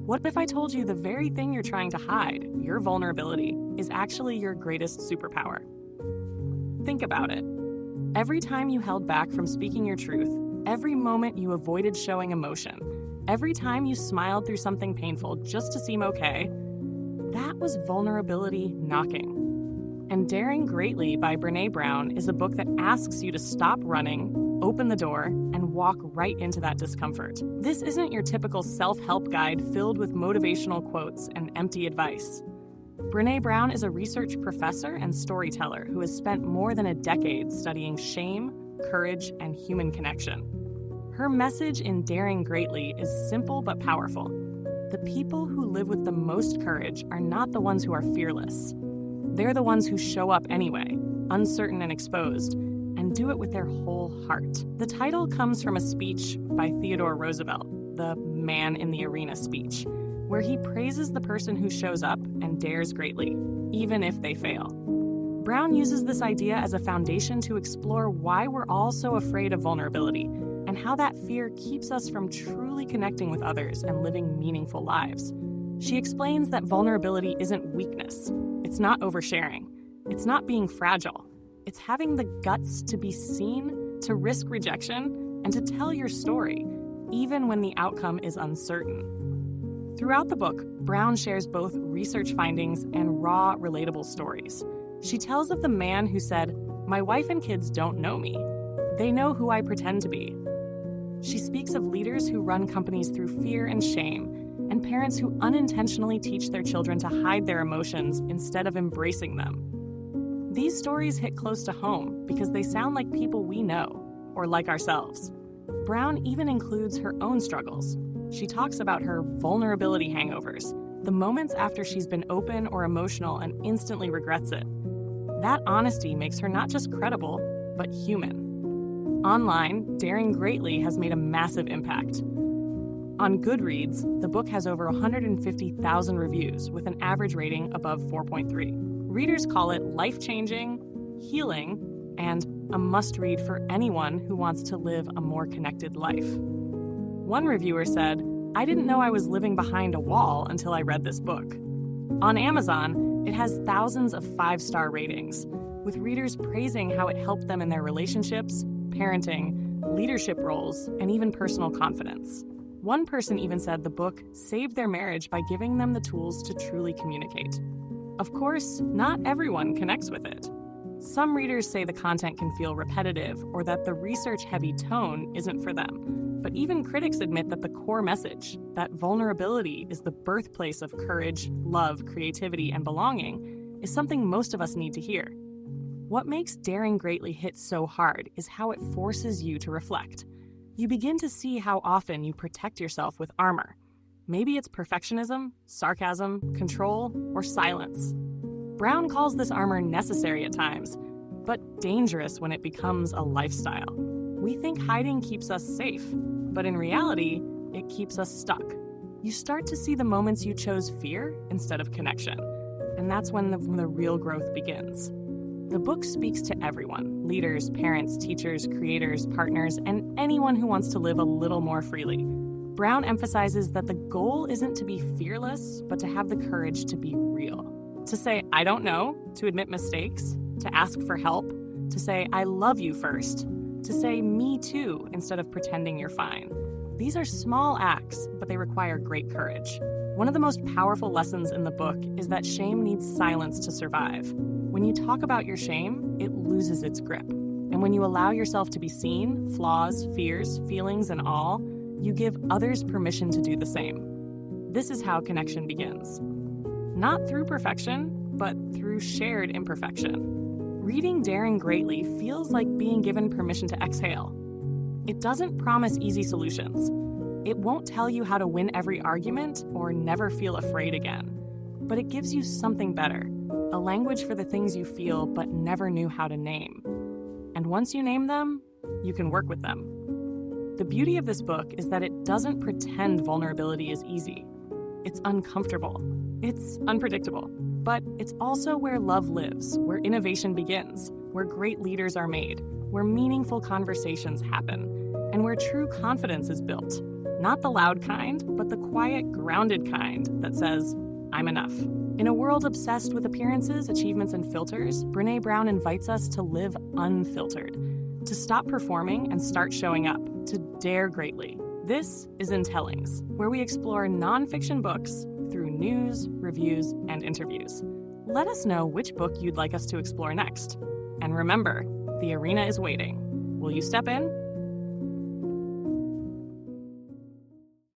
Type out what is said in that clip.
What if I told you the very thing you're trying to hide, your vulnerability, is actually your greatest superpower? Think about it. Every time you held back from speaking your truth, every moment you avoided showing emotion, every time you smiled through something painful just to seem okay, that was vulnerability knocking. And Daring Greatly by Brené Brown is a book that asks you to stop running, open the door, and walk right into that discomfort. This isn't your typical self-help guide filled with motivational quotes and empty advice. Brené Brown is a research professor and storyteller who has spent more than a decade studying shame, courage, and human connection. Her message in Daring Greatly is simple but powerful. The people who live with the most courage are not the ones who are fearless. They're the ones who show up anyway, uncertain and exposed, and do it with their whole heart. The title comes from a speech by Theodore Roosevelt, the Man in the Arena speech, where he praises the person who shows up and dares greatly, even if they fail. Brown uses this idea as a foundation to explore why we're all so afraid of vulnerability and how that fear keeps us from truly connecting with others and living meaningful lives. She explains that vulnerability isn't weakness. It's not oversharing. It's not being fragile. It's having the guts to be seen, to risk rejection, and to tell your story, even when the outcome is uncertain. Throughout the book, Brown shares both research findings and raw, relatable stories. She tells of the man who said, "My wife and kids don't know me. They know who I pretend to be." She speaks of leaders who run companies through fear and shame, and parents who unintentionally teach their children to hide their emotions instead of embracing them. These stories hit close to home because they sound like people we know, or like ourselves. Brown even includes her own struggles. She talks about her vulnerability hangovers, the moments after she's been open or emotional and instantly regrets it. That honesty makes her not just credible, but human. Online, Daring Greatly has made a massive impact. On Goodreads, the book has over 150,000 reviews with an average rating above 4.3. Readers call it life-changing, healing, and a must-read for anyone who wants to live a more connected life. One reviewer said, "I didn't know I was living behind a wall until I read this book." On Amazon, it has thousands of 5-star ratings, with readers praising how it helped them in their relationships, parenting, leadership roles, and even personal confidence. One person even said the book saved their marriage by giving them the tools to truly communicate. Of course, not everyone connects with it. Some readers say the content can feel repetitive or that the research-heavy tone isn't for them. But even critics admit that the core message, that vulnerability is the birthplace of courage, love, creativity, and belonging, is something most of us need to hear. What makes Daring Greatly hit so hard is how it forces you to reflect. You begin to see how often you protect yourself with armor. Maybe it's perfectionism, sarcasm, control, or silence. Brown calls this armor necessary at times, but dangerous when it becomes a lifestyle. We think hiding keeps us safe, but in reality, it keeps us stuck. You start to see the moments you chose fear instead of connection, and that's when the real growth begins. The book speaks to everyone: leaders, parents, teachers, creators, partners, and anyone who wants to live a little more freely. Brown emphasizes that the goal isn't to be fearless, but to have the courage to be real. To say, "I don't know," to admit mistakes, to ask for help, to say, "I love you" first, to say, "me too," instead of pretending you're fine. These are small acts, but they require great courage. One of the most powerful lessons in the book is that shame needs silence to survive. When you talk about your shame, it loses its grip. And when you allow yourself to be seen, flaws, fears, feelings, and all, you give others permission to do the same. This is how connection begins. Not through perfection, but through shared imperfection. Reading Daring Greatly feels like being given permission to exhale. It doesn't promise easy solutions. It won't tell you how to win every argument or never feel afraid again. But it gives you something better, a language for the things you feel but never knew how to name. And once you name them, you can work with them. The beauty of this book is that it doesn't pretend vulnerability is easy. It's uncomfortable. It's unpredictable. But it's also where love lives, where innovation begins, where great leaders are made, where meaningful conversations happen, and where true confidence is built. Not the loud kind, but the quiet, grounded kind that says, I'm enough. In a world obsessed with appearances, achievements, and filters, Brené Brown invites us to live unfiltered, to stop performing and start showing up, to dare greatly. This is Intellings, where we explore nonfiction books through news, reviews, and interviews. Let us know which book you'd like us to explore next. And remember, the arena is waiting. Will you step in?